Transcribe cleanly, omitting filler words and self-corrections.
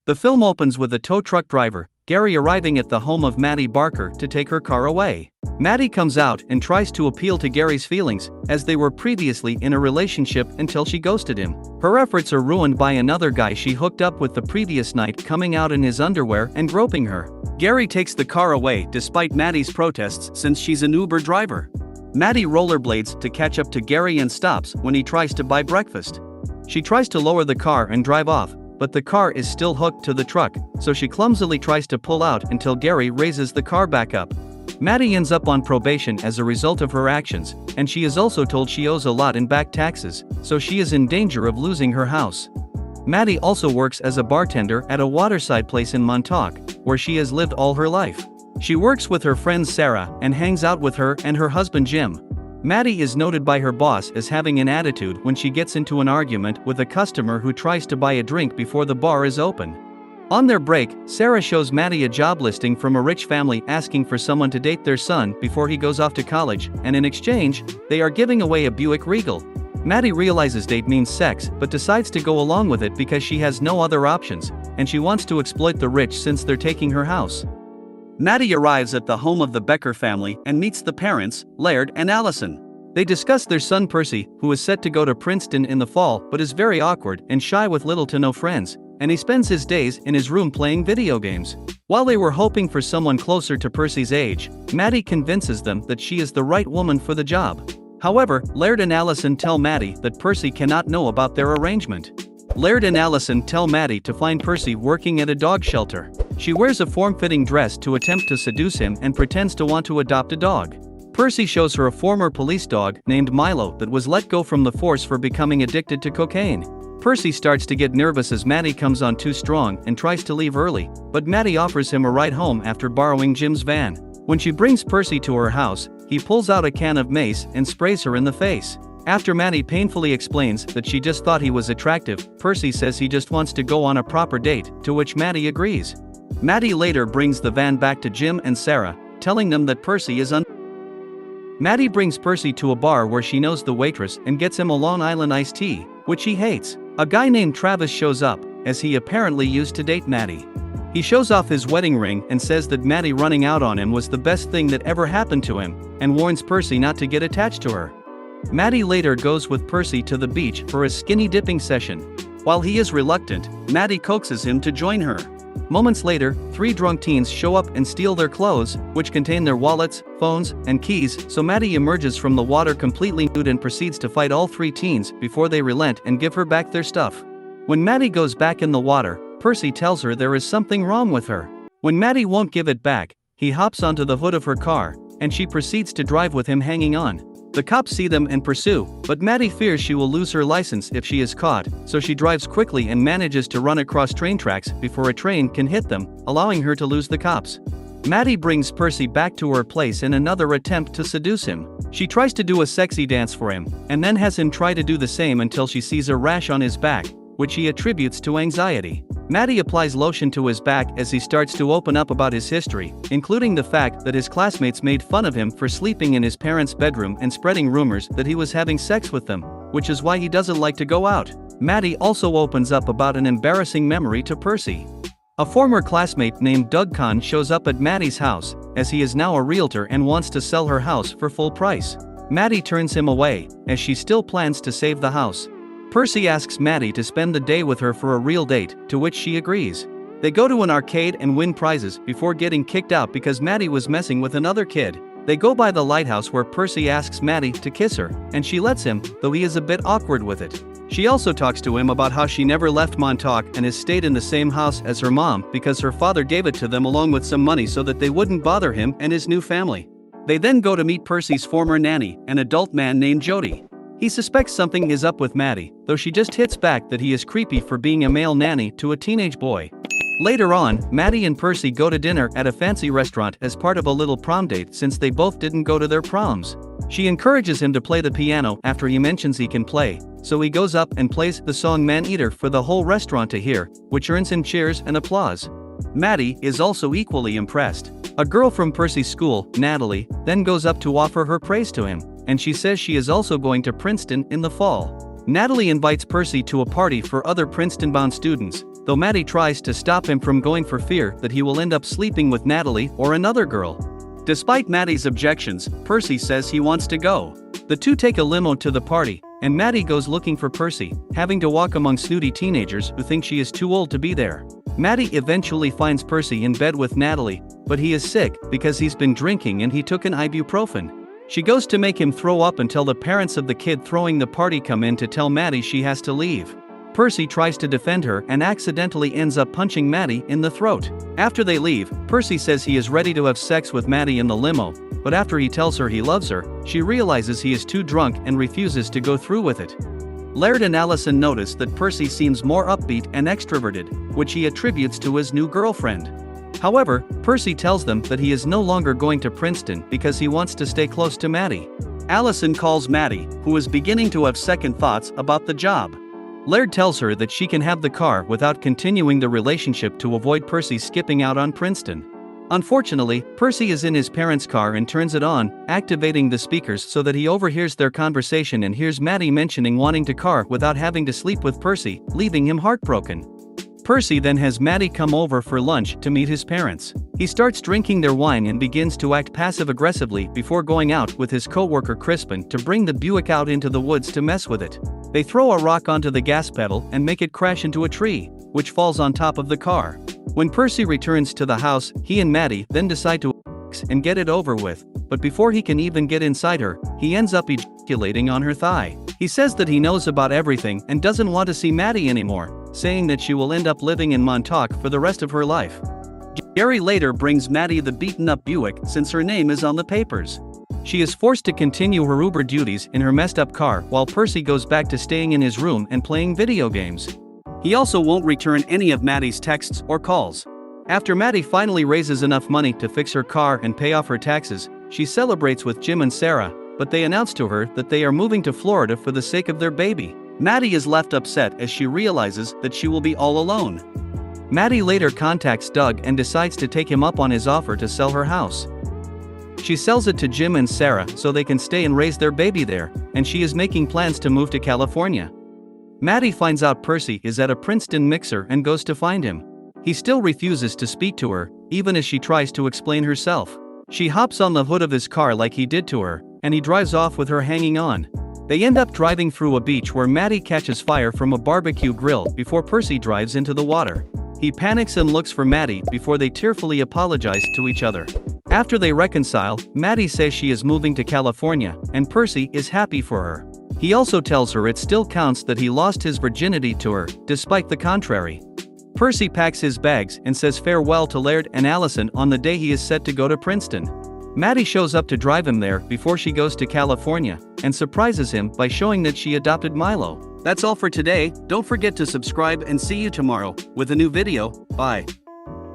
The film opens with a tow truck driver, Gary, arriving at the home of Maddie Barker to take her car away. Maddie comes out and tries to appeal to Gary's feelings, as they were previously in a relationship until she ghosted him. Her efforts are ruined by another guy she hooked up with the previous night coming out in his underwear and groping her. Gary takes the car away despite Maddie's protests since she's an Uber driver. Maddie rollerblades to catch up to Gary and stops when he tries to buy breakfast. She tries to lower the car and drive off, but the car is still hooked to the truck, so she clumsily tries to pull out until Gary raises the car back up. Maddie ends up on probation as a result of her actions, and she is also told she owes a lot in back taxes, so she is in danger of losing her house. Maddie also works as a bartender at a waterside place in Montauk, where she has lived all her life. She works with her friend Sarah and hangs out with her and her husband Jim. Maddie is noted by her boss as having an attitude when she gets into an argument with a customer who tries to buy a drink before the bar is open. On their break, Sarah shows Maddie a job listing from a rich family asking for someone to date their son before he goes off to college, and in exchange, they are giving away a Buick Regal. Maddie realizes date means sex but decides to go along with it because she has no other options, and she wants to exploit the rich since they're taking her house. Maddie arrives at the home of the Becker family and meets the parents, Laird and Allison. They discuss their son Percy, who is set to go to Princeton in the fall but is very awkward and shy with little to no friends, and he spends his days in his room playing video games. While they were hoping for someone closer to Percy's age, Maddie convinces them that she is the right woman for the job. However, Laird and Allison tell Maddie that Percy cannot know about their arrangement. Laird and Allison tell Maddie to find Percy working at a dog shelter. She wears a form-fitting dress to attempt to seduce him and pretends to want to adopt a dog. Percy shows her a former police dog named Milo that was let go from the force for becoming addicted to cocaine. Percy starts to get nervous as Maddie comes on too strong and tries to leave early, but Maddie offers him a ride home after borrowing Jim's van. When she brings Percy to her house, he pulls out a can of mace and sprays her in the face. After Maddie painfully explains that she just thought he was attractive, Percy says he just wants to go on a proper date, to which Maddie agrees. Maddie later brings the van back to Jim and Sarah, telling them that Percy is Maddie brings Percy to a bar where she knows the waitress and gets him a Long Island iced tea, which he hates. A guy named Travis shows up, as he apparently used to date Maddie. He shows off his wedding ring and says that Maddie running out on him was the best thing that ever happened to him, and warns Percy not to get attached to her. Maddie later goes with Percy to the beach for a skinny dipping session. While he is reluctant, Maddie coaxes him to join her. Moments later, 3 drunk teens show up and steal their clothes, which contain their wallets, phones, and keys, so Maddie emerges from the water completely nude and proceeds to fight all 3 teens before they relent and give her back their stuff. When Maddie goes back in the water, Percy tells her there is something wrong with her. When Maddie won't give it back, he hops onto the hood of her car, and she proceeds to drive with him hanging on. The cops see them and pursue, but Maddie fears she will lose her license if she is caught, so she drives quickly and manages to run across train tracks before a train can hit them, allowing her to lose the cops. Maddie brings Percy back to her place in another attempt to seduce him. She tries to do a sexy dance for him, and then has him try to do the same until she sees a rash on his back, which he attributes to anxiety. Maddie applies lotion to his back as he starts to open up about his history, including the fact that his classmates made fun of him for sleeping in his parents' bedroom and spreading rumors that he was having sex with them, which is why he doesn't like to go out. Maddie also opens up about an embarrassing memory to Percy. A former classmate named Doug Kahn shows up at Maddie's house, as he is now a realtor and wants to sell her house for full price. Maddie turns him away, as she still plans to save the house. Percy asks Maddie to spend the day with her for a real date, to which she agrees. They go to an arcade and win prizes before getting kicked out because Maddie was messing with another kid. They go by the lighthouse where Percy asks Maddie to kiss her, and she lets him, though he is a bit awkward with it. She also talks to him about how she never left Montauk and has stayed in the same house as her mom because her father gave it to them along with some money so that they wouldn't bother him and his new family. They then go to meet Percy's former nanny, an adult man named Jody. He suspects something is up with Maddie, though she just hits back that he is creepy for being a male nanny to a teenage boy. Later on, Maddie and Percy go to dinner at a fancy restaurant as part of a little prom date since they both didn't go to their proms. She encourages him to play the piano after he mentions he can play, so he goes up and plays the song Man-Eater for the whole restaurant to hear, which earns him cheers and applause. Maddie is also equally impressed. A girl from Percy's school, Natalie, then goes up to offer her praise to him, and she says she is also going to Princeton in the fall. Natalie invites Percy to a party for other Princeton-bound students, though Maddie tries to stop him from going for fear that he will end up sleeping with Natalie or another girl. Despite Maddie's objections, Percy says he wants to go. The two take a limo to the party, and Maddie goes looking for Percy, having to walk among snooty teenagers who think she is too old to be there. Maddie eventually finds Percy in bed with Natalie, but he is sick because he's been drinking and he took an ibuprofen. She goes to make him throw up until the parents of the kid throwing the party come in to tell Maddie she has to leave. Percy tries to defend her and accidentally ends up punching Maddie in the throat. After they leave, Percy says he is ready to have sex with Maddie in the limo, but after he tells her he loves her, she realizes he is too drunk and refuses to go through with it. Laird and Allison notice that Percy seems more upbeat and extroverted, which he attributes to his new girlfriend. However, Percy tells them that he is no longer going to Princeton because he wants to stay close to Maddie. Allison calls Maddie, who is beginning to have second thoughts about the job. Laird tells her that she can have the car without continuing the relationship to avoid Percy skipping out on Princeton. Unfortunately, Percy is in his parents' car and turns it on, activating the speakers so that he overhears their conversation and hears Maddie mentioning wanting to car without having to sleep with Percy, leaving him heartbroken. Percy then has Maddie come over for lunch to meet his parents. He starts drinking their wine and begins to act passive-aggressively before going out with his co-worker Crispin to bring the Buick out into the woods to mess with it. They throw a rock onto the gas pedal and make it crash into a tree, which falls on top of the car. When Percy returns to the house, he and Maddie then decide to and get it over with, but before he can even get inside her, he ends up ejaculating on her thigh. He says that he knows about everything and doesn't want to see Maddie anymore, saying that she will end up living in Montauk for the rest of her life. Gary later brings Maddie the beaten-up Buick since her name is on the papers. She is forced to continue her Uber duties in her messed-up car while Percy goes back to staying in his room and playing video games. He also won't return any of Maddie's texts or calls. After Maddie finally raises enough money to fix her car and pay off her taxes, she celebrates with Jim and Sarah, but they announce to her that they are moving to Florida for the sake of their baby. Maddie is left upset as she realizes that she will be all alone. Maddie later contacts Doug and decides to take him up on his offer to sell her house. She sells it to Jim and Sarah so they can stay and raise their baby there, and she is making plans to move to California. Maddie finds out Percy is at a Princeton mixer and goes to find him. He still refuses to speak to her, even as she tries to explain herself. She hops on the hood of his car like he did to her, and he drives off with her hanging on. They end up driving through a beach where Maddie catches fire from a barbecue grill before Percy drives into the water. He panics and looks for Maddie before they tearfully apologize to each other. After they reconcile, Maddie says she is moving to California, and Percy is happy for her. He also tells her it still counts that he lost his virginity to her, despite the contrary. Percy packs his bags and says farewell to Laird and Allison on the day he is set to go to Princeton. Maddie shows up to drive him there before she goes to California, and surprises him by showing that she adopted Milo. That's all for today. Don't forget to subscribe and see you tomorrow with a new video. Bye.